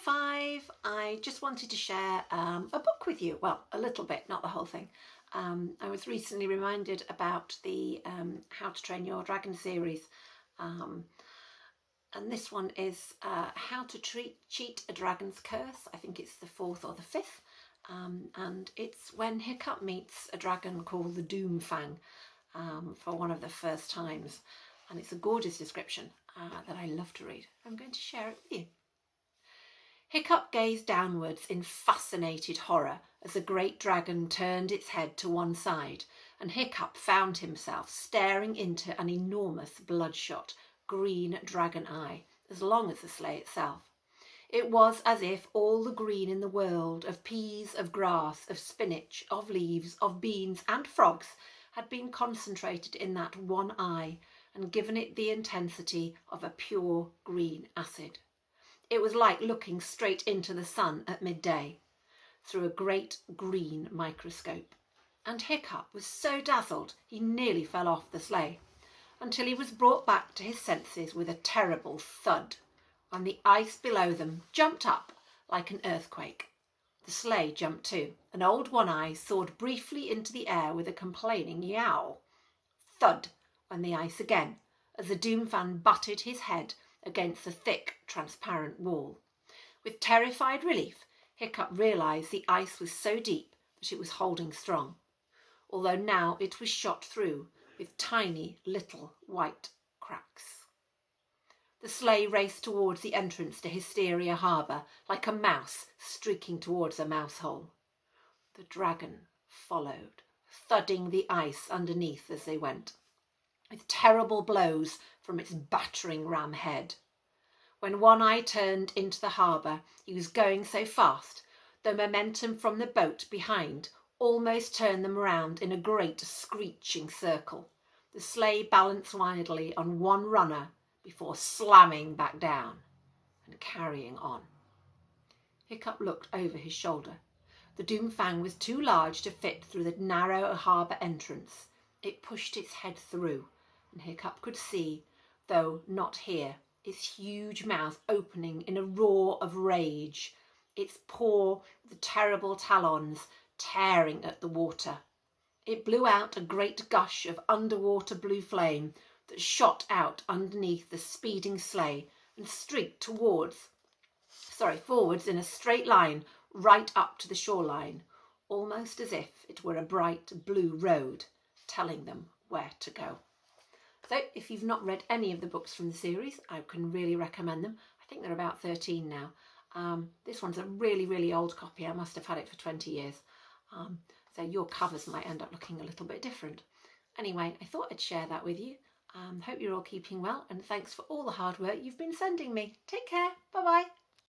5. I just wanted to share a book with you. Well, a little bit, not the whole thing. I was recently reminded about the How to Train Your Dragon series. And this one is How to Cheat a Dragon's Curse. I think it's the 4th or the 5th. And it's when Hiccup meets a dragon called the Doomfang for one of the first times. And it's a gorgeous description that I love to read. I'm going to share it with you. Hiccup gazed downwards in fascinated horror as the great dragon turned its head to one side, and Hiccup found himself staring into an enormous bloodshot green dragon eye, as long as the sleigh itself. It was as if all the green in the world, of peas, of grass, of spinach, of leaves, of beans and frogs, had been concentrated in that one eye and given it the intensity of a pure green acid. It was like looking straight into the sun at midday through a great green microscope. And Hiccup was so dazzled he nearly fell off the sleigh, until he was brought back to his senses with a terrible thud, and the ice below them jumped up like an earthquake. The sleigh jumped too, and Old One-Eye soared briefly into the air with a complaining yowl. Thud went the ice again, as the Doomfang butted his head against the thick, transparent wall. With terrified relief, Hiccup realised the ice was so deep that it was holding strong, although now it was shot through with tiny little white cracks. The sleigh raced towards the entrance to Hysteria Harbour like a mouse streaking towards a mouse hole. The dragon followed, thudding the ice underneath as they went, with terrible blows from its battering ram head. When One-Eye turned into the harbour, he was going so fast, the momentum from the boat behind almost turned them round in a great screeching circle. The sleigh balanced wildly on one runner before slamming back down and carrying on. Hiccup looked over his shoulder. The Doomfang was too large to fit through the narrow harbour entrance. It pushed its head through, and Hiccup could see, though not hear, its huge mouth opening in a roar of rage, its paw with terrible talons tearing at the water. It blew out a great gush of underwater blue flame that shot out underneath the speeding sleigh and streaked forwards in a straight line right up to the shoreline, almost as if it were a bright blue road telling them where to go. So if you've not read any of the books from the series, I can really recommend them. I think they're about 13 now. This one's a really, really old copy. I must have had it for 20 years. So your covers might end up looking a little bit different. Anyway, I thought I'd share that with you. Hope you're all keeping well, and thanks for all the hard work you've been sending me. Take care. Bye-bye.